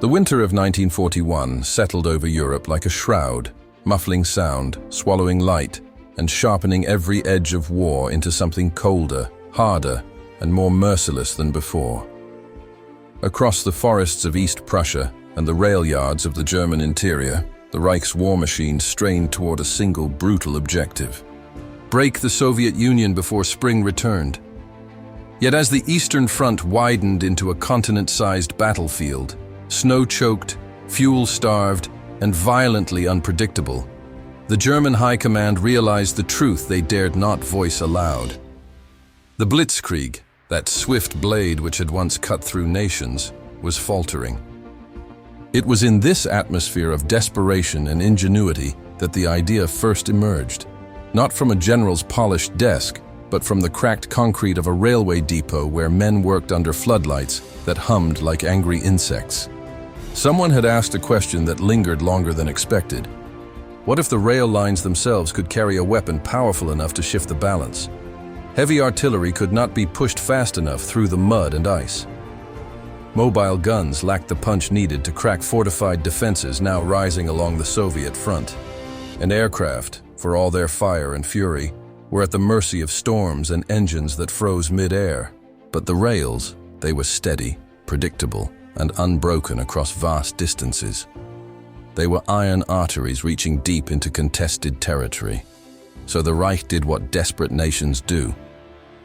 The winter of 1941 settled over Europe like a shroud, muffling sound, swallowing light, and sharpening every edge of war into something colder, harder, and more merciless than before. Across the forests of East Prussia and the rail yards of the German interior, the Reich's war machine strained toward a single brutal objective: break the Soviet Union before spring returned. Yet as the Eastern Front widened into a continent-sized battlefield, snow-choked, fuel-starved, and violently unpredictable, the German High Command realized the truth they dared not voice aloud. The Blitzkrieg, that swift blade which had once cut through nations, was faltering. It was in this atmosphere of desperation and ingenuity that the idea first emerged, not from a general's polished desk, but from the cracked concrete of a railway depot where men worked under floodlights that hummed like angry insects. Someone had asked a question that lingered longer than expected. What if the rail lines themselves could carry a weapon powerful enough to shift the balance? Heavy artillery could not be pushed fast enough through the mud and ice. Mobile guns lacked the punch needed to crack fortified defenses now rising along the Soviet front. And aircraft, for all their fire and fury, were at the mercy of storms and engines that froze mid-air. But the rails, they were steady, predictable, and unbroken across vast distances. They were iron arteries reaching deep into contested territory. So the Reich did what desperate nations do.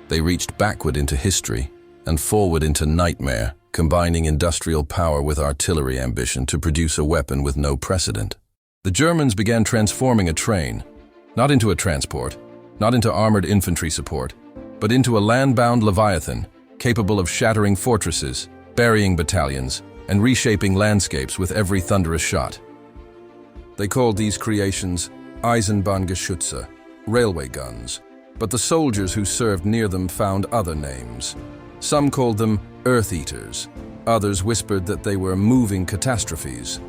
They reached backward into history and forward into nightmare, combining industrial power with artillery ambition to produce a weapon with no precedent. The Germans began transforming a train, not into a transport, not into armored infantry support, but into a land-bound leviathan, capable of shattering fortresses, burying battalions, and reshaping landscapes with every thunderous shot. They called these creations Eisenbahngeschütze, railway guns, but the soldiers who served near them found other names. Some called them earth-eaters, others whispered that they were moving catastrophes.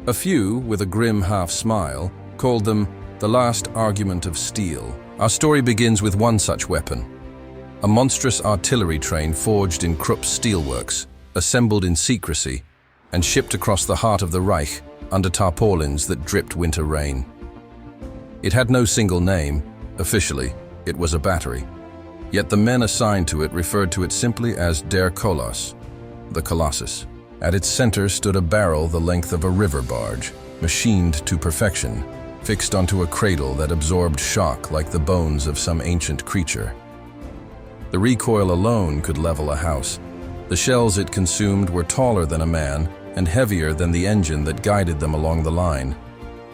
A few, with a grim half-smile, called them the last argument of steel. Our story begins with one such weapon, a monstrous artillery train forged in Krupp's steelworks, assembled in secrecy, and shipped across the heart of the Reich under tarpaulins that dripped winter rain. It had no single name. Officially, it was a battery. Yet the men assigned to it referred to it simply as Der Koloss, the Colossus. At its center stood a barrel the length of a river barge, machined to perfection, fixed onto a cradle that absorbed shock like the bones of some ancient creature. The recoil alone could level a house. The shells it consumed were taller than a man and heavier than the engine that guided them along the line.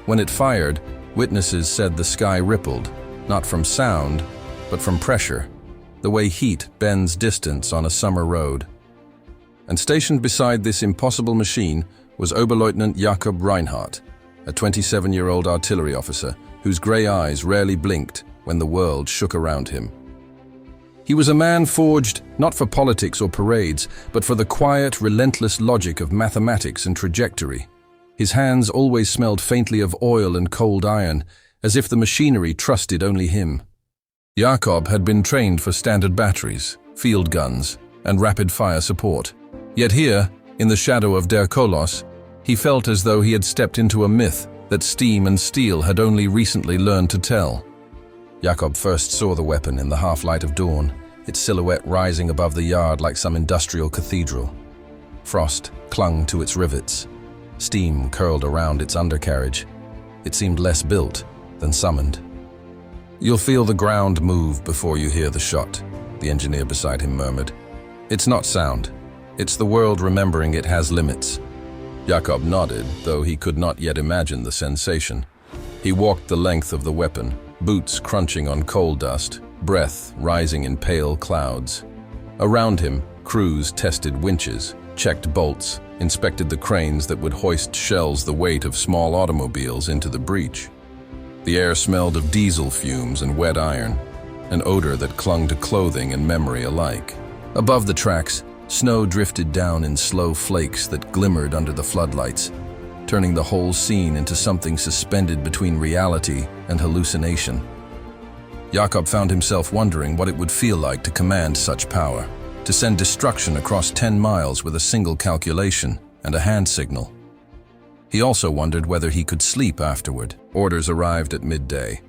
When it fired, witnesses said the sky rippled, not from sound, but from pressure, the way heat bends distance on a summer road. And stationed beside this impossible machine was Oberleutnant Jakob Rheinhart, a 27-year-old artillery officer whose gray eyes rarely blinked when the world shook around him. He was a man forged not for politics or parades, but for the quiet, relentless logic of mathematics and trajectory. His hands always smelled faintly of oil and cold iron, as if the machinery trusted only him. Jakob had been trained for standard batteries, field guns, and rapid-fire support. Yet here, in the shadow of Der Koloss, he felt as though he had stepped into a myth that steam and steel had only recently learned to tell. Jakob first saw the weapon in the half-light of dawn, its silhouette rising above the yard like some industrial cathedral. Frost clung to its rivets. Steam curled around its undercarriage. It seemed less built than summoned. "You'll feel the ground move before you hear the shot," the engineer beside him murmured. "It's not sound. It's the world remembering it has limits." Jakob nodded, though he could not yet imagine the sensation. He walked the length of the weapon, boots crunching on coal dust, breath rising in pale clouds. Around him, crews tested winches, checked bolts, inspected the cranes that would hoist shells the weight of small automobiles into the breach. The air smelled of diesel fumes and wet iron, an odor that clung to clothing and memory alike. Above the tracks, snow drifted down in slow flakes that glimmered under the floodlights, turning the whole scene into something suspended between reality and hallucination. Jakob found himself wondering what it would feel like to command such power, to send destruction across 10 miles with a single calculation, and a hand signal. He also wondered whether he could sleep afterward. Orders arrived at midday.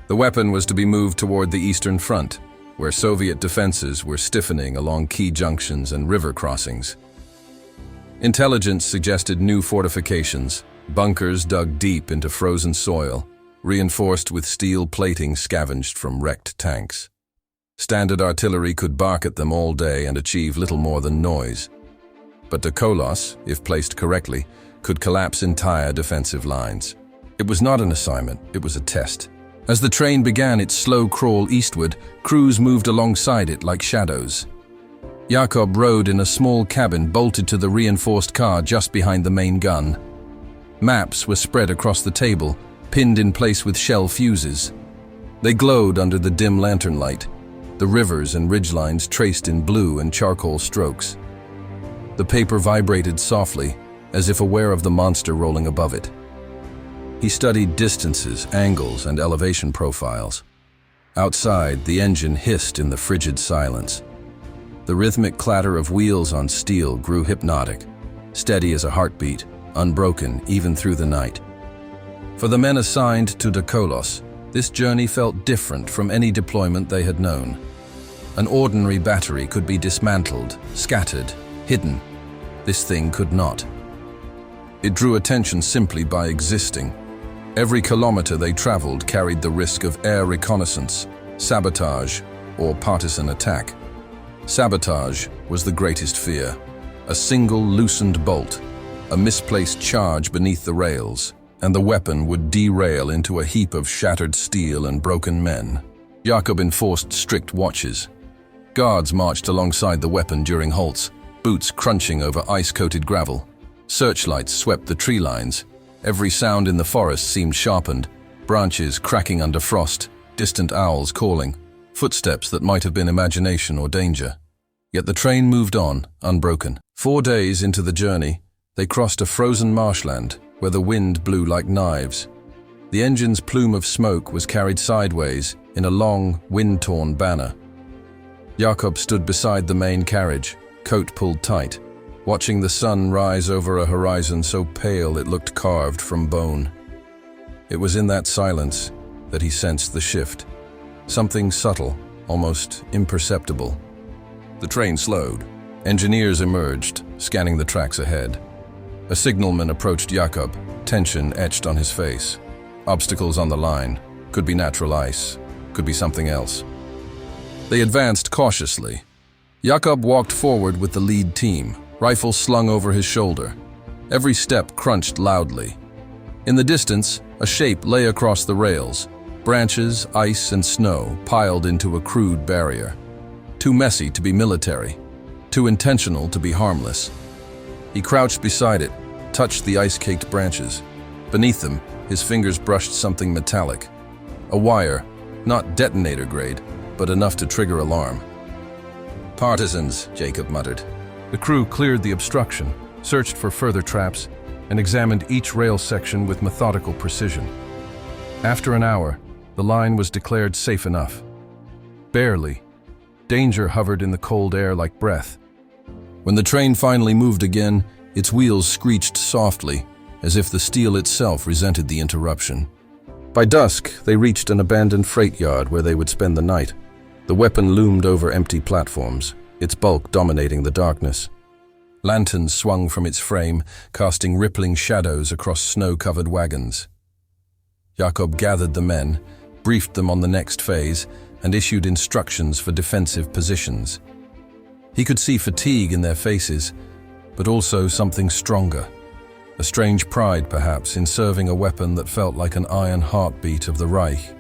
The weapon was to be moved toward the Eastern Front, where Soviet defenses were stiffening along key junctions and river crossings. Intelligence suggested new fortifications, bunkers dug deep into frozen soil, reinforced with steel plating scavenged from wrecked tanks. Standard artillery could bark at them all day and achieve little more than noise. But the Koloss, if placed correctly, could collapse entire defensive lines. It was not an assignment, it was a test. As the train began its slow crawl eastward, crews moved alongside it like shadows. Jakob rode in a small cabin bolted to the reinforced car just behind the main gun. Maps were spread across the table, pinned in place with shell fuses. They glowed under the dim lantern light, the rivers and ridgelines traced in blue and charcoal strokes. The paper vibrated softly, as if aware of the monster rolling above it. He studied distances, angles, and elevation profiles. Outside, the engine hissed in the frigid silence. The rhythmic clatter of wheels on steel grew hypnotic, steady as a heartbeat, unbroken even through the night. For the men assigned to the Koloss, this journey felt different from any deployment they had known. An ordinary battery could be dismantled, scattered, hidden. This thing could not. It drew attention simply by existing. Every kilometer they traveled carried the risk of air reconnaissance, sabotage, or partisan attack. Sabotage was the greatest fear. A single loosened bolt, a misplaced charge beneath the rails, and the weapon would derail into a heap of shattered steel and broken men. Jakob enforced strict watches. Guards marched alongside the weapon during halts, boots crunching over ice-coated gravel. Searchlights swept the tree lines. Every sound in the forest seemed sharpened, branches cracking under frost, distant owls calling, footsteps that might have been imagination or danger. Yet the train moved on, unbroken. 4 days into the journey, they crossed a frozen marshland where the wind blew like knives. The engine's plume of smoke was carried sideways in a long, wind-torn banner. Jakob stood beside the main carriage, coat pulled tight, watching the sun rise over a horizon so pale it looked carved from bone. It was in that silence that he sensed the shift. Something subtle, almost imperceptible. The train slowed. Engineers emerged, scanning the tracks ahead. A signalman approached Jakob, tension etched on his face. Obstacles on the line. Could be natural ice. Could be something else. They advanced cautiously. Jakob walked forward with the lead team, rifle slung over his shoulder. Every step crunched loudly. In the distance, a shape lay across the rails. Branches, ice, and snow piled into a crude barrier. Too messy to be military. Too intentional to be harmless. He crouched beside it, touched the ice-caked branches. Beneath them, his fingers brushed something metallic. A wire, not detonator grade, but enough to trigger alarm. "Partisans," Jakob muttered. The crew cleared the obstruction, searched for further traps, and examined each rail section with methodical precision. After an hour, the line was declared safe enough. Barely. Danger hovered in the cold air like breath. When the train finally moved again, its wheels screeched softly, as if the steel itself resented the interruption. By dusk, they reached an abandoned freight yard where they would spend the night. The weapon loomed over empty platforms, its bulk dominating the darkness. Lanterns swung from its frame, casting rippling shadows across snow-covered wagons. Jakob gathered the men, briefed them on the next phase, and issued instructions for defensive positions. He could see fatigue in their faces, but also something stronger. A strange pride, perhaps, in serving a weapon that felt like an iron heartbeat of the Reich.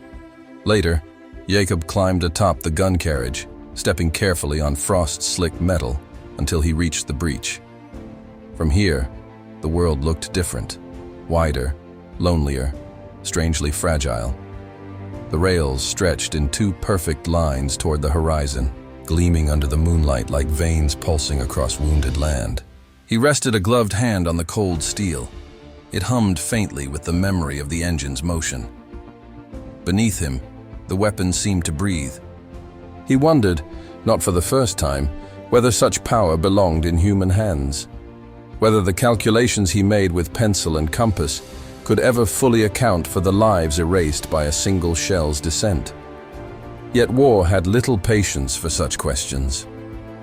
Later, Jakob climbed atop the gun carriage, stepping carefully on frost-slick metal until he reached the breach. From here, the world looked different, wider, lonelier, strangely fragile. The rails stretched in 2 perfect lines toward the horizon, gleaming under the moonlight like veins pulsing across wounded land. He rested a gloved hand on the cold steel. It hummed faintly with the memory of the engine's motion. Beneath him, the weapon seemed to breathe. He wondered, not for the first time, whether such power belonged in human hands. whether the calculations he made with pencil and compass could ever fully account for the lives erased by a single shell's descent. Yet war had little patience for such questions,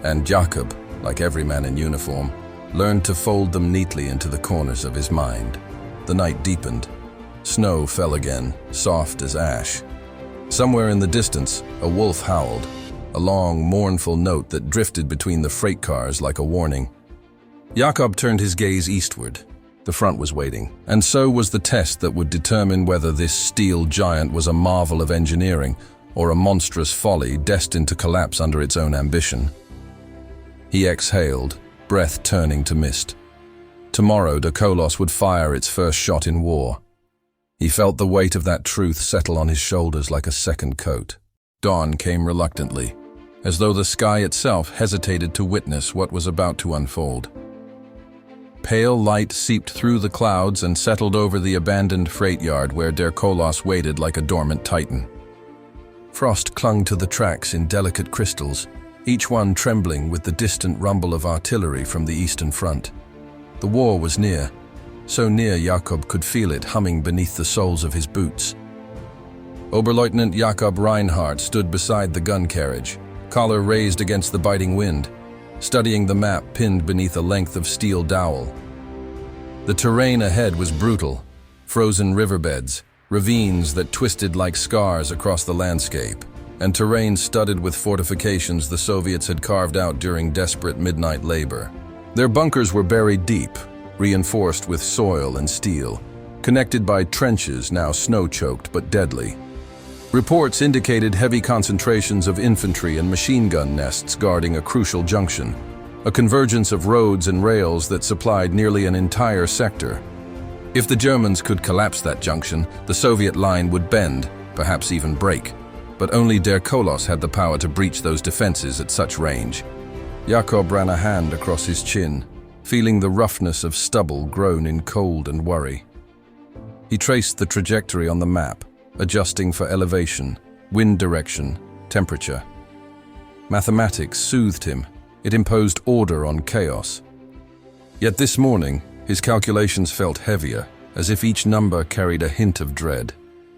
and Jakob, like every man in uniform, learned to fold them neatly into the corners of his mind. The night deepened. Snow fell again, soft as ash. Somewhere in the distance, a wolf howled, a long, mournful note that drifted between the freight cars like a warning. Jakob turned his gaze eastward. The front was waiting, and so was the test that would determine whether this steel giant was a marvel of engineering or a monstrous folly destined to collapse under its own ambition. He exhaled, breath turning to mist. Tomorrow, the Koloss would fire its first shot in war. He felt the weight of that truth settle on his shoulders like a second coat. Dawn came reluctantly, as though the sky itself hesitated to witness what was about to unfold. Pale light seeped through the clouds and settled over the abandoned freight yard where der Koloss waited like a dormant titan. Frost clung to the tracks in delicate crystals, each one trembling with the distant rumble of artillery from the eastern front. The war was near, so near Jakob could feel it humming beneath the soles of his boots. Oberleutnant Jakob Rheinhart stood beside the gun carriage, collar raised against the biting wind, studying the map pinned beneath a length of steel dowel. The terrain ahead was brutal, frozen riverbeds, ravines that twisted like scars across the landscape, and terrain studded with fortifications the Soviets had carved out during desperate midnight labor. Their bunkers were buried deep, reinforced with soil and steel, connected by trenches now snow-choked but deadly. Reports indicated heavy concentrations of infantry and machine gun nests guarding a crucial junction, a convergence of roads and rails that supplied nearly an entire sector. If the Germans could collapse that junction, the Soviet line would bend, perhaps even break. But only der Koloss had the power to breach those defenses at such range. Jakob ran a hand across his chin, feeling the roughness of stubble grown in cold and worry. He traced the trajectory on the map, adjusting for elevation, wind direction, temperature. Mathematics soothed him. It imposed order on chaos. Yet this morning, his calculations felt heavier, as if each number carried a hint of dread.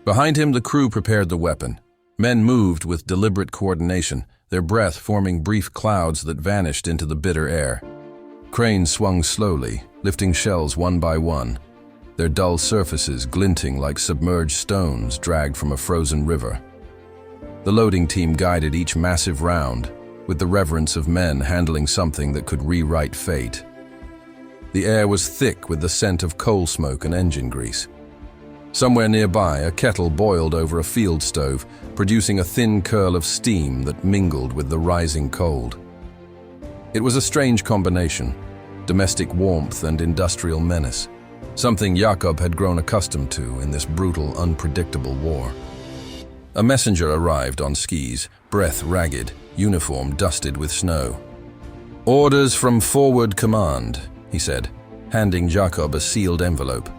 Behind him, the crew prepared the weapon. Men moved with deliberate coordination, their breath forming brief clouds that vanished into the bitter air. Cranes swung slowly, lifting shells one by one, their dull surfaces glinting like submerged stones dragged from a frozen river. The loading team guided each massive round, with the reverence of men handling something that could rewrite fate. The air was thick with the scent of coal smoke and engine grease. Somewhere nearby, a kettle boiled over a field stove, producing a thin curl of steam that mingled with the rising cold. It was a strange combination, domestic warmth and industrial menace, something Jakob had grown accustomed to in this brutal, unpredictable war. A messenger arrived on skis, breath ragged, uniform dusted with snow. "Orders from forward command," he said, handing Jakob a sealed envelope.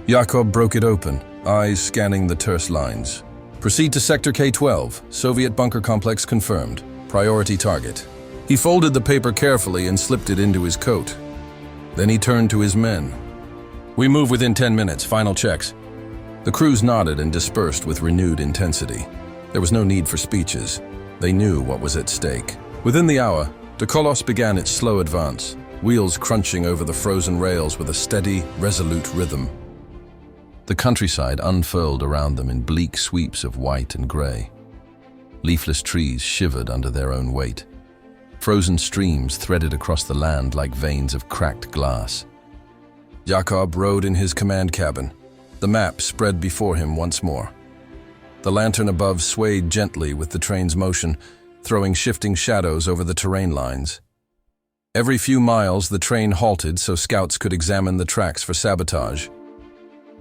Jakob broke it open, eyes scanning the terse lines. "Proceed to Sector K-12, Soviet bunker complex confirmed. Priority target." He folded the paper carefully and slipped it into his coat. Then he turned to his men. "We move within 10 minutes, final checks." The crews nodded and dispersed with renewed intensity. There was no need for speeches. They knew what was at stake. Within the hour, the Koloss began its slow advance, wheels crunching over the frozen rails with a steady, resolute rhythm. The countryside unfurled around them in bleak sweeps of white and gray. Leafless trees shivered under their own weight. Frozen streams threaded across the land like veins of cracked glass. Jakob rode in his command cabin, the map spread before him once more. The lantern above swayed gently with the train's motion, throwing shifting shadows over the terrain lines. Every few miles, the train halted so scouts could examine the tracks for sabotage.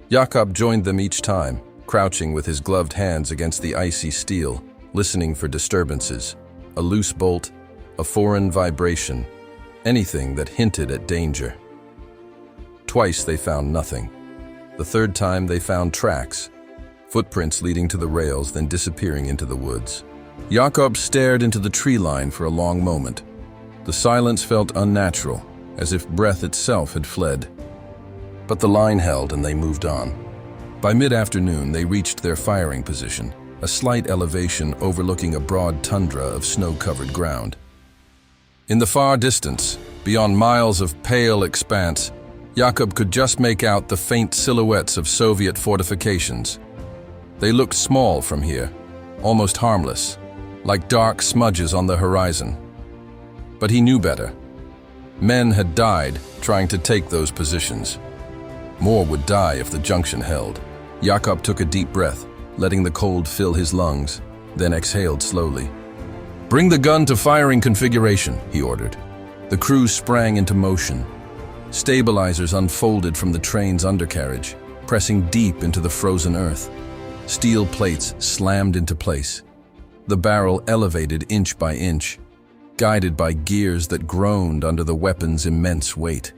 Jakob joined them each time, crouching with his gloved hands against the icy steel, listening for disturbances, a loose bolt, a foreign vibration, anything that hinted at danger. Twice they found nothing. The third time they found tracks, footprints leading to the rails, then disappearing into the woods. Jakob stared into the tree line for a long moment. The silence felt unnatural, as if breath itself had fled. But the line held and they moved on. By mid-afternoon, they reached their firing position, a slight elevation overlooking a broad tundra of snow-covered ground. In the far distance, beyond miles of pale expanse, Jakob could just make out the faint silhouettes of Soviet fortifications. They looked small from here, almost harmless, like dark smudges on the horizon. But he knew better. Men had died trying to take those positions. More would die if the junction held. Jakob took a deep breath, letting the cold fill his lungs, then exhaled slowly. "Bring the gun to firing configuration," he ordered. The crew sprang into motion. Stabilizers unfolded from the train's undercarriage, pressing deep into the frozen earth. Steel plates slammed into place. The barrel elevated inch by inch, guided by gears that groaned under the weapon's immense weight.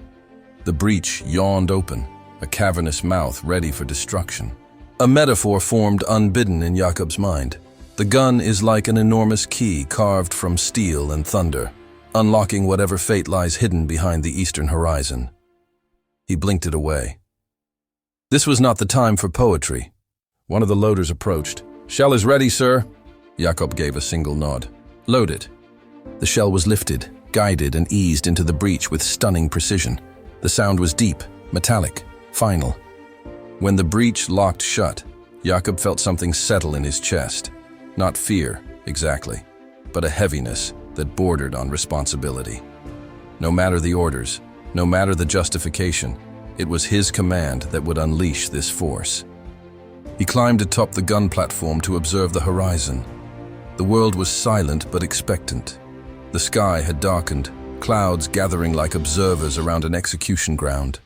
The breech yawned open, a cavernous mouth ready for destruction. A metaphor formed unbidden in Jakob's mind. The gun is like an enormous key carved from steel and thunder, unlocking whatever fate lies hidden behind the eastern horizon. He blinked it away. This was not the time for poetry. One of the loaders approached. "Shell is ready, sir." Jakob gave a single nod. "Load it." The shell was lifted, guided, and eased into the breech with stunning precision. The sound was deep, metallic, final. When the breech locked shut, Jakob felt something settle in his chest. Not fear, exactly, but a heaviness that bordered on responsibility. No matter the orders, no matter the justification, it was his command that would unleash this force. He climbed atop the gun platform to observe the horizon. The world was silent but expectant. The sky had darkened, clouds gathering like observers around an execution ground.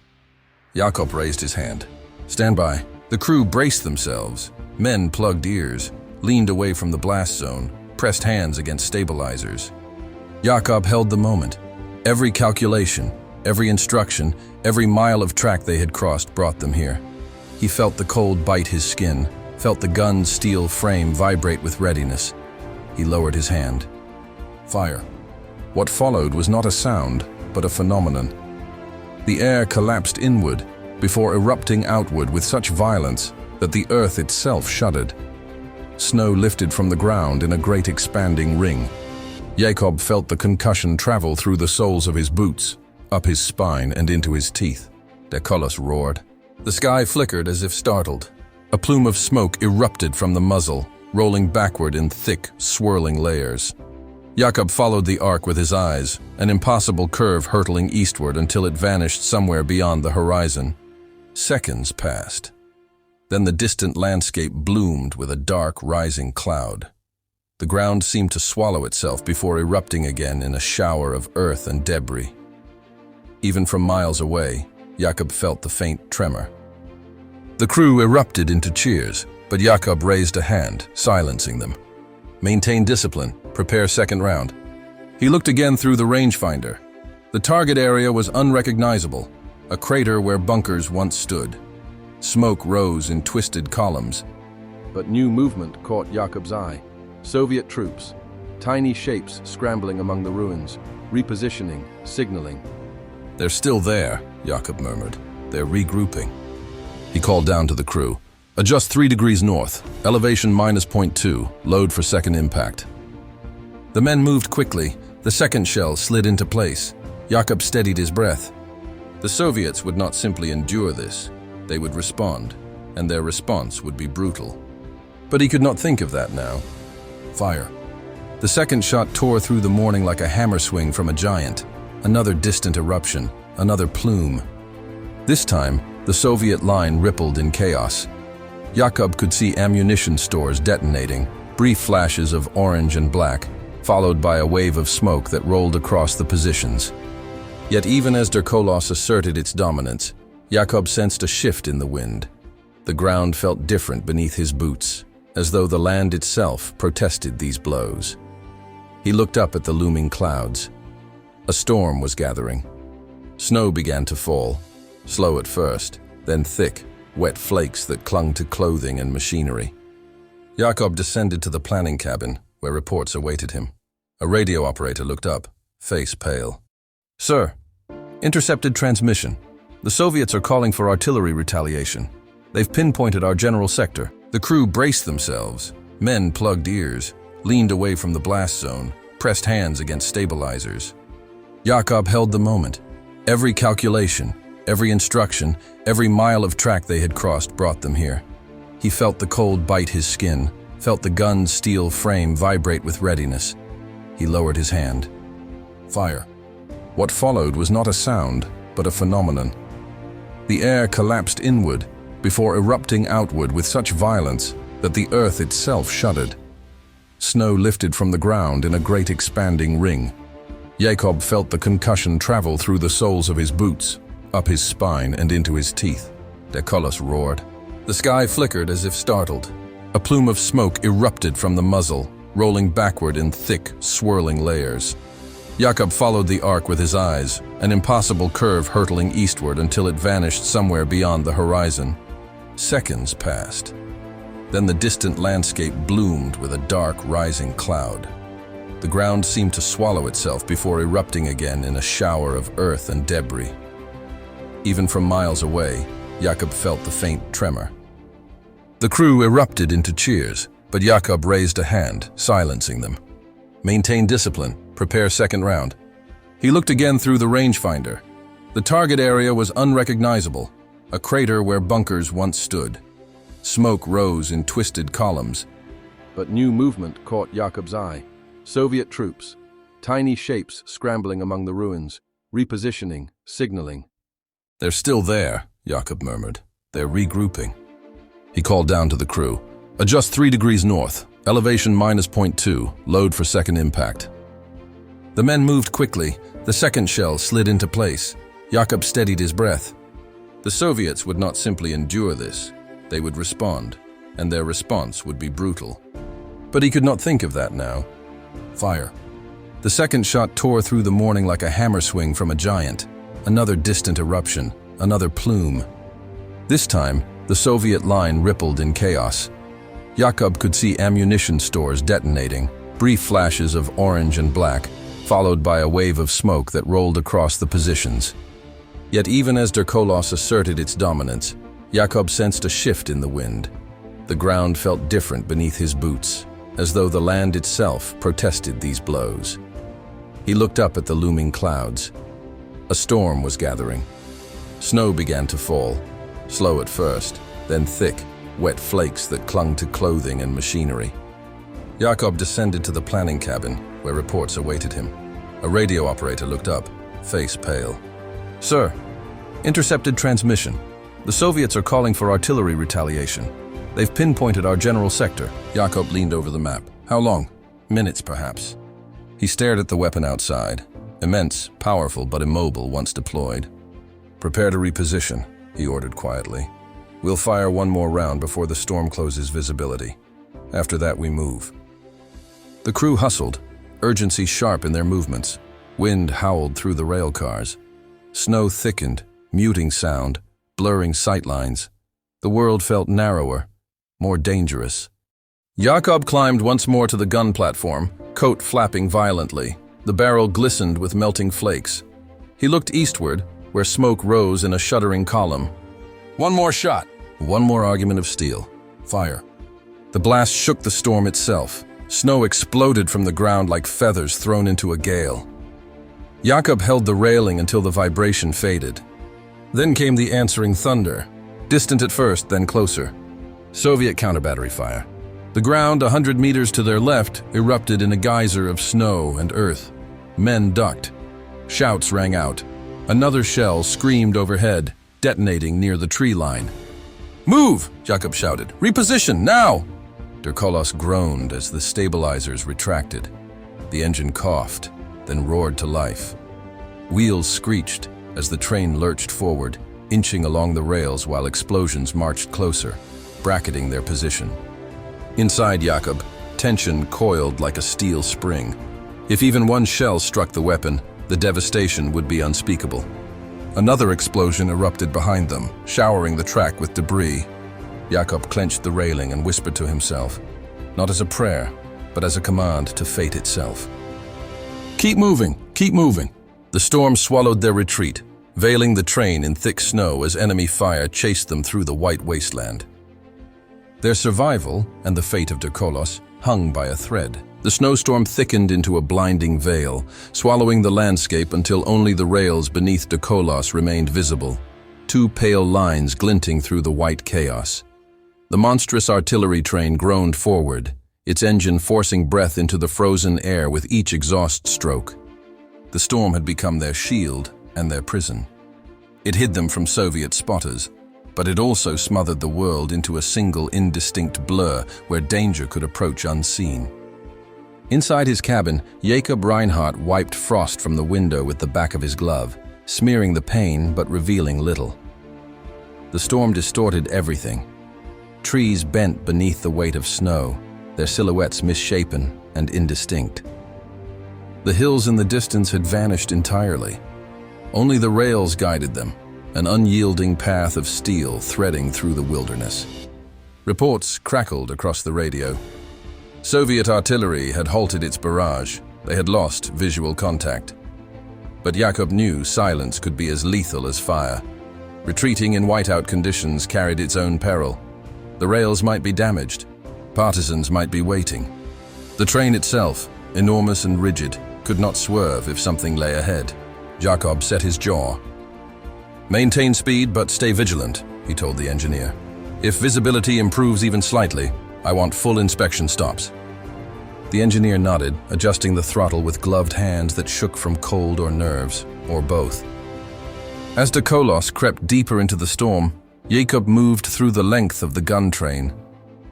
Jakob raised his hand. "Stand by." The crew braced themselves. Men plugged ears, leaned away from the blast zone, pressed hands against stabilizers. Jakob held the moment. Every calculation, every instruction, every mile of track they had crossed brought them here. He felt the cold bite his skin, felt the gun's steel frame vibrate with readiness. He lowered his hand. Fire. What followed was not a sound, but a phenomenon. The air collapsed inward, before erupting outward with such violence that the earth itself shuddered. Snow lifted from the ground in a great expanding ring. Jakob felt the concussion travel through the soles of his boots, up his spine and into his teeth. The Koloss roared. The sky flickered as if startled. A plume of smoke erupted from the muzzle, rolling backward in thick, swirling layers. Jakob followed the arc with his eyes, an impossible curve hurtling eastward until it vanished somewhere beyond the horizon. Seconds passed. Then the distant landscape bloomed with a dark, rising cloud. The ground seemed to swallow itself before erupting again in a shower of earth and debris. Even from miles away, Jakob felt the faint tremor. The crew erupted into cheers, but Jakob raised a hand, silencing them. "Maintain discipline. Prepare second round." He looked again through the rangefinder. The target area was unrecognizable, a crater where bunkers once stood. Smoke rose in twisted columns. But new movement caught Jakob's eye. Soviet troops, tiny shapes scrambling among the ruins, repositioning, signaling. "They're still there," Jakob murmured. "They're regrouping." He called down to the crew. "Adjust 3 degrees north, elevation -0.2, load for second impact." The men moved quickly. The second shell slid into place. Jakob steadied his breath. The Soviets would not simply endure this. They would respond, and their response would be brutal. But he could not think of that now. Fire. The second shot tore through the morning like a hammer swing from a giant. Another distant eruption, another plume. This time, the Soviet line rippled in chaos. Jakob could see ammunition stores detonating, brief flashes of orange and black, followed by a wave of smoke that rolled across the positions. Yet even as der Koloss asserted its dominance, Jakob sensed a shift in the wind. The ground felt different beneath his boots, as though the land itself protested these blows. He looked up at the looming clouds. A storm was gathering. Snow began to fall, slow at first, then thick, wet flakes that clung to clothing and machinery. Jakob descended to the planning cabin, where reports awaited him. A radio operator looked up, face pale. "Sir." Intercepted transmission. The Soviets are calling for artillery retaliation. They've pinpointed our general sector. The crew braced themselves. Men plugged ears, leaned away from the blast zone, pressed hands against stabilizers. Jakob held the moment. Every calculation, every instruction, every mile of track they had crossed brought them here. He felt the cold bite his skin, felt the gun's steel frame vibrate with readiness. He lowered his hand. Fire. What followed was not a sound, but a phenomenon. The air collapsed inward before erupting outward with such violence that the earth itself shuddered. Snow lifted from the ground in a great expanding ring. Jakob felt the concussion travel through the soles of his boots, up his spine and into his teeth. The Koloss roared. The sky flickered as if startled. A plume of smoke erupted from the muzzle, rolling backward in thick, swirling layers. Jakob followed the arc with his eyes, an impossible curve hurtling eastward until it vanished somewhere beyond the horizon. Seconds passed. Then the distant landscape bloomed with a dark, rising cloud. The ground seemed to swallow itself before erupting again in a shower of earth and debris. Even from miles away, Jakob felt the faint tremor. The crew erupted into cheers, but Jakob raised a hand, silencing them. Maintain discipline. Prepare second round. He looked again through the rangefinder. The target area was unrecognizable, a crater where bunkers once stood. Smoke rose in twisted columns. But new movement caught Jakob's eye. Soviet troops, tiny shapes scrambling among the ruins, repositioning, signaling. They're still there, Jakob murmured. They're regrouping. He called down to the crew. Adjust 3 degrees north, elevation -0.2, load for second impact. The men moved quickly. The second shell slid into place. Jakob steadied his breath. The Soviets would not simply endure this. They would respond, and their response would be brutal. But he could not think of that now. Fire. The second shot tore through the morning like a hammer swing from a giant. Another distant eruption, another plume. This time, the Soviet line rippled in chaos. Jakob could see ammunition stores detonating, brief flashes of orange and black, followed by a wave of smoke that rolled across the positions. Yet even as der Koloss asserted its dominance, Jakob sensed a shift in the wind. The ground felt different beneath his boots, as though the land itself protested these blows. He looked up at the looming clouds. A storm was gathering. Snow began to fall, slow at first, then thick, wet flakes that clung to clothing and machinery. Jakob descended to the planning cabin, where reports awaited him. A radio operator looked up, face pale. Sir, intercepted transmission. The Soviets are calling for artillery retaliation. They've pinpointed our general sector. Jakob leaned over the map. How long? Minutes, perhaps. He stared at the weapon outside. Immense, powerful, but immobile once deployed. Prepare to reposition, he ordered quietly. We'll fire one more round before the storm closes visibility. After that, we move. The crew hustled, urgency sharp in their movements. Wind howled through the rail cars. Snow thickened, muting sound, blurring sightlines. The world felt narrower, more dangerous. Jakob climbed once more to the gun platform, coat flapping violently. The barrel glistened with melting flakes. He looked eastward, where smoke rose in a shuddering column. One more shot. One more argument of steel. Fire. The blast shook the storm itself. Snow exploded from the ground like feathers thrown into a gale. Jakob held the railing until the vibration faded. Then came the answering thunder, distant at first, then closer. Soviet counter-battery fire. The ground 100 meters to their left erupted in a geyser of snow and earth. Men ducked. Shouts rang out. Another shell screamed overhead, detonating near the tree line. Move! Jakob shouted. Reposition, now! Der Koloss groaned as the stabilizers retracted. The engine coughed, then roared to life. Wheels screeched as the train lurched forward, inching along the rails while explosions marched closer, bracketing their position. Inside Jakob, tension coiled like a steel spring. If even one shell struck the weapon, the devastation would be unspeakable. Another explosion erupted behind them, showering the track with debris. Jakob clenched the railing and whispered to himself, not as a prayer, but as a command to fate itself. Keep moving, keep moving. The storm swallowed their retreat, veiling the train in thick snow as enemy fire chased them through the white wasteland. Their survival, and the fate of Koloss, hung by a thread. The snowstorm thickened into a blinding veil, swallowing the landscape until only the rails beneath Koloss remained visible, two pale lines glinting through the white chaos. The monstrous artillery train groaned forward, its engine forcing breath into the frozen air with each exhaust stroke. The storm had become their shield and their prison. It hid them from Soviet spotters, but it also smothered the world into a single indistinct blur where danger could approach unseen. Inside his cabin, Jakob Rheinhart wiped frost from the window with the back of his glove, smearing the pain but revealing little. The storm distorted everything. Trees bent beneath the weight of snow, their silhouettes misshapen and indistinct. The hills in the distance had vanished entirely. Only the rails guided them, an unyielding path of steel threading through the wilderness. Reports crackled across the radio. Soviet artillery had halted its barrage. They had lost visual contact. But Jakob knew silence could be as lethal as fire. Retreating in whiteout conditions carried its own peril. The rails might be damaged. Partisans might be waiting. The train itself, enormous and rigid, could not swerve if something lay ahead. Jakob set his jaw. "Maintain speed, but stay vigilant," he told the engineer. "If visibility improves even slightly, I want full inspection stops." The engineer nodded, adjusting the throttle with gloved hands that shook from cold or nerves, or both. As Koloss crept deeper into the storm, Jakob moved through the length of the gun train.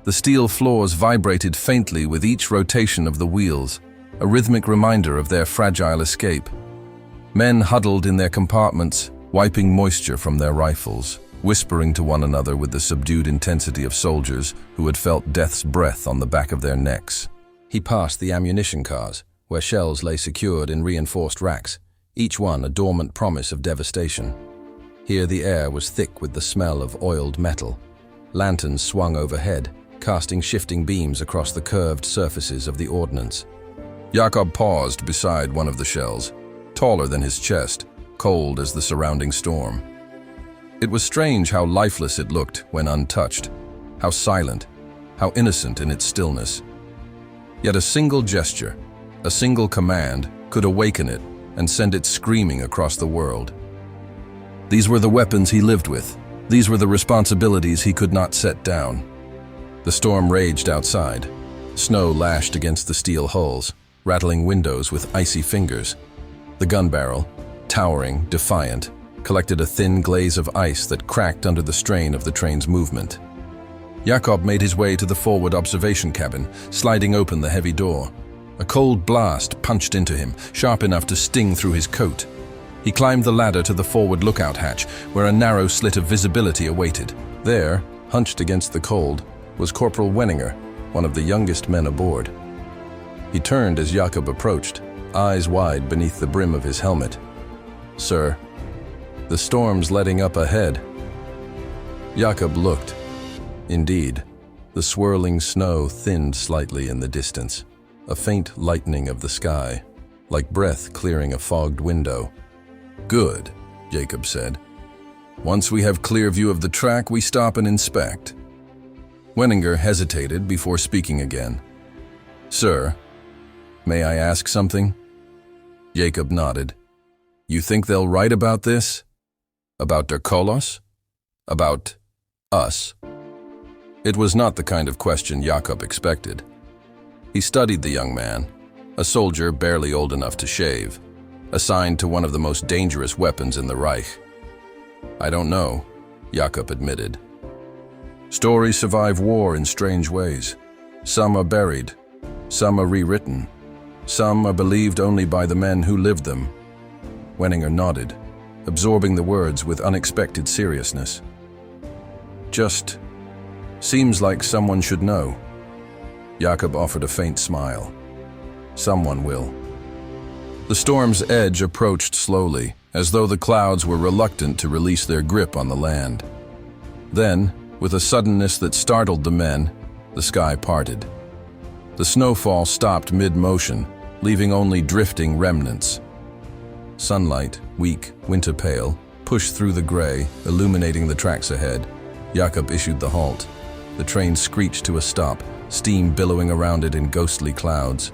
The steel floors vibrated faintly with each rotation of the wheels, a rhythmic reminder of their fragile escape. Men huddled in their compartments, wiping moisture from their rifles, whispering to one another with the subdued intensity of soldiers who had felt death's breath on the back of their necks. He passed the ammunition cars, where shells lay secured in reinforced racks, each one a dormant promise of devastation. Here the air was thick with the smell of oiled metal. Lanterns swung overhead, casting shifting beams across the curved surfaces of the ordnance. Jakob paused beside one of the shells, taller than his chest, cold as the surrounding storm. It was strange how lifeless it looked when untouched, how silent, how innocent in its stillness. Yet a single gesture, a single command, could awaken it and send it screaming across the world. These were the weapons he lived with. These were the responsibilities he could not set down. The storm raged outside. Snow lashed against the steel hulls, rattling windows with icy fingers. The gun barrel, towering, defiant, collected a thin glaze of ice that cracked under the strain of the train's movement. Jakob made his way to the forward observation cabin, sliding open the heavy door. A cold blast punched into him, sharp enough to sting through his coat. He climbed the ladder to the forward lookout hatch, where a narrow slit of visibility awaited. There, hunched against the cold, was Corporal Wenninger, one of the youngest men aboard. He turned as Jakob approached, eyes wide beneath the brim of his helmet. "Sir, the storm's letting up ahead." Jakob looked. Indeed, the swirling snow thinned slightly in the distance, a faint lightening of the sky, like breath clearing a fogged window. "Good," Jakob said. "Once we have clear view of the track, we stop and inspect." Wenninger hesitated before speaking again. "Sir, may I ask something?" Jakob nodded. "You think they'll write about this? About der Koloss? About us?" It was not the kind of question Jakob expected. He studied the young man, a soldier barely old enough to shave, assigned to one of the most dangerous weapons in the Reich. "I don't know," Jakob admitted. "Stories survive war in strange ways. Some are buried, some are rewritten, some are believed only by the men who lived them." Wenninger nodded, absorbing the words with unexpected seriousness. "Just seems like someone should know." Jakob offered a faint smile. "Someone will." The storm's edge approached slowly, as though the clouds were reluctant to release their grip on the land. Then, with a suddenness that startled the men, the sky parted. The snowfall stopped mid-motion, leaving only drifting remnants. Sunlight, weak, winter pale, pushed through the gray, illuminating the tracks ahead. Jakob issued the halt. The train screeched to a stop, steam billowing around it in ghostly clouds.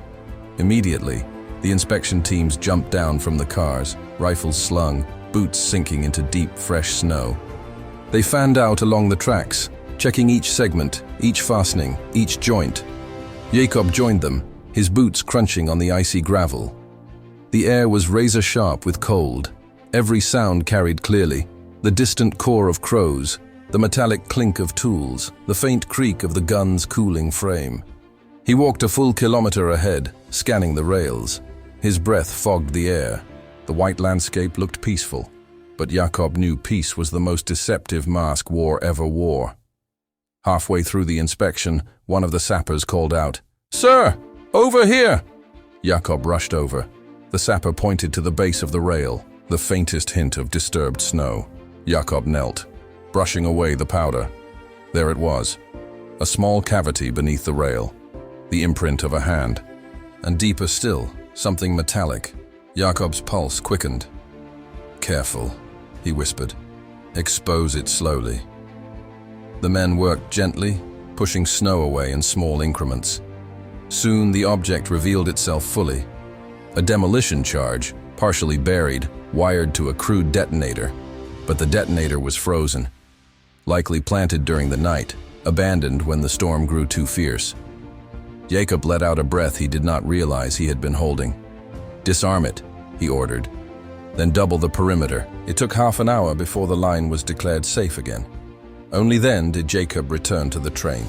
Immediately, the inspection teams jumped down from the cars, rifles slung, boots sinking into deep, fresh snow. They fanned out along the tracks, checking each segment, each fastening, each joint. Jakob joined them, his boots crunching on the icy gravel. The air was razor-sharp with cold. Every sound carried clearly: the distant caw of crows, the metallic clink of tools, the faint creak of the gun's cooling frame. He walked a full kilometer ahead, scanning the rails. His breath fogged the air. The white landscape looked peaceful, but Jakob knew peace was the most deceptive mask war ever wore. Halfway through the inspection, one of the sappers called out, "Sir, over here!" Jakob rushed over. The sapper pointed to the base of the rail, the faintest hint of disturbed snow. Jakob knelt, brushing away the powder. There it was, a small cavity beneath the rail, the imprint of a hand. And deeper still, something metallic. Jakob's pulse quickened. "Careful," he whispered. "Expose it slowly." The men worked gently, pushing snow away in small increments. Soon the object revealed itself fully. A demolition charge, partially buried, wired to a crude detonator. But the detonator was frozen, likely planted during the night, abandoned when the storm grew too fierce. Jakob let out a breath he did not realize he had been holding. "Disarm it," he ordered. "Then double the perimeter." It took half an hour before the line was declared safe again. Only then did Jakob return to the train.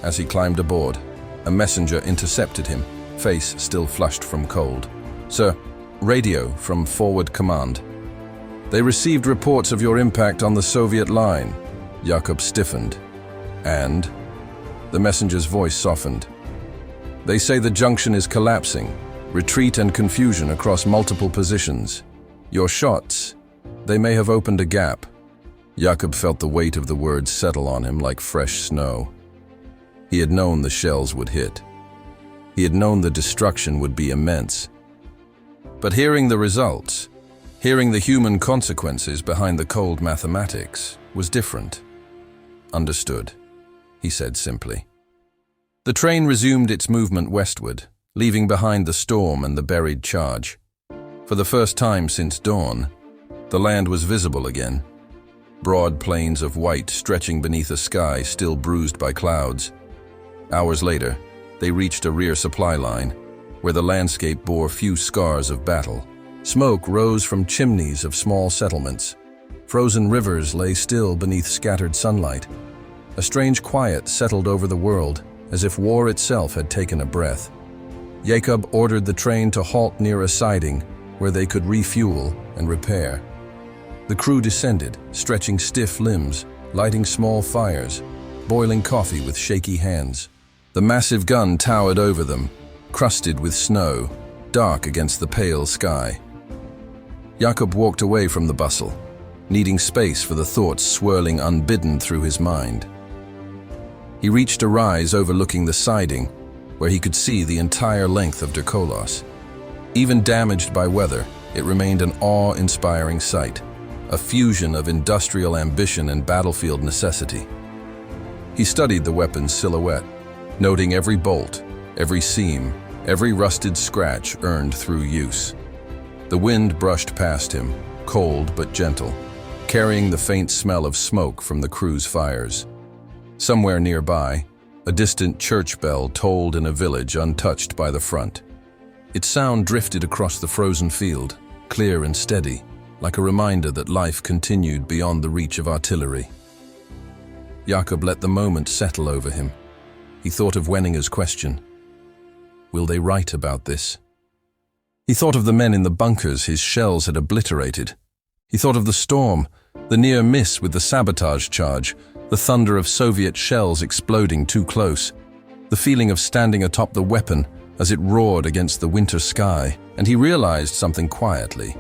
As he climbed aboard, a messenger intercepted him, face still flushed from cold. "Sir, radio from Forward Command. They received reports of your impact on the Soviet line." Jakob stiffened. "And?" The messenger's voice softened. "They say the junction is collapsing, retreat and confusion across multiple positions. Your shots, they may have opened a gap." Jakob felt the weight of the words settle on him like fresh snow. He had known the shells would hit. He had known the destruction would be immense. But hearing the results, hearing the human consequences behind the cold mathematics, was different. "Understood," he said simply. The train resumed its movement westward, leaving behind the storm and the buried charge. For the first time since dawn, the land was visible again. Broad plains of white stretching beneath a sky still bruised by clouds. Hours later, they reached a rear supply line, where the landscape bore few scars of battle. Smoke rose from chimneys of small settlements. Frozen rivers lay still beneath scattered sunlight. A strange quiet settled over the world, as if war itself had taken a breath. Jakob ordered the train to halt near a siding, where they could refuel and repair. The crew descended, stretching stiff limbs, lighting small fires, boiling coffee with shaky hands. The massive gun towered over them, crusted with snow, dark against the pale sky. Jakob walked away from the bustle, needing space for the thoughts swirling unbidden through his mind. He reached a rise overlooking the siding, where he could see the entire length of the Koloss. Even damaged by weather, it remained an awe-inspiring sight, a fusion of industrial ambition and battlefield necessity. He studied the weapon's silhouette, noting every bolt, every seam, every rusted scratch earned through use. The wind brushed past him, cold but gentle, carrying the faint smell of smoke from the crew's fires. Somewhere nearby, a distant church bell tolled in a village untouched by the front. Its sound drifted across the frozen field, clear and steady, like a reminder that life continued beyond the reach of artillery. Jakob let the moment settle over him. He thought of Wenninger's question. Will they write about this? He thought of the men in the bunkers his shells had obliterated. He thought of the storm, the near miss with the sabotage charge, the thunder of Soviet shells exploding too close, the feeling of standing atop the weapon as it roared against the winter sky, and he realized something quietly.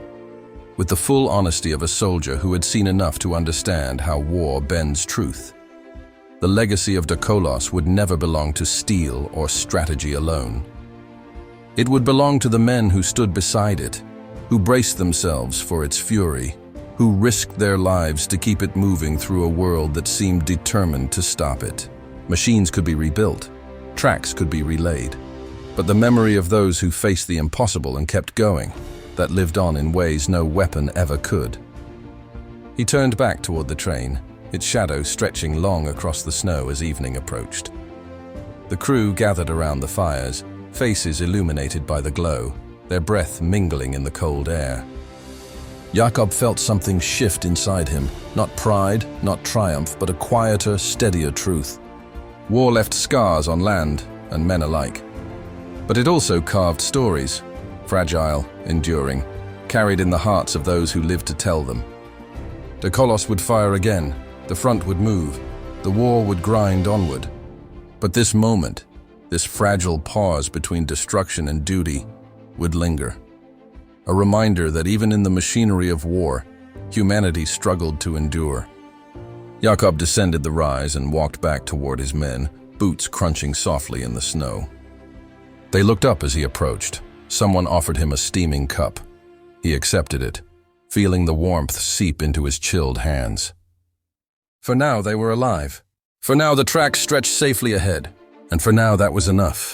With the full honesty of a soldier who had seen enough to understand how war bends truth. The legacy of the Koloss would never belong to steel or strategy alone. It would belong to the men who stood beside it, who braced themselves for its fury, who risked their lives to keep it moving through a world that seemed determined to stop it. Machines could be rebuilt, tracks could be relaid, but the memory of those who faced the impossible and kept going, that lived on in ways no weapon ever could. He turned back toward the train, its shadow stretching long across the snow as evening approached. The crew gathered around the fires, faces illuminated by the glow, their breath mingling in the cold air. Jakob felt something shift inside him, not pride, not triumph, but a quieter, steadier truth. War left scars on land and men alike. But it also carved stories, fragile, enduring, carried in the hearts of those who lived to tell them. The Koloss would fire again, the front would move, the war would grind onward. But this moment, this fragile pause between destruction and duty, would linger. A reminder that even in the machinery of war, humanity struggled to endure. Jakob descended the rise and walked back toward his men, boots crunching softly in the snow. They looked up as he approached. Someone offered him a steaming cup. He accepted it, feeling the warmth seep into his chilled hands. For now they were alive. For now the track stretched safely ahead. And for now that was enough.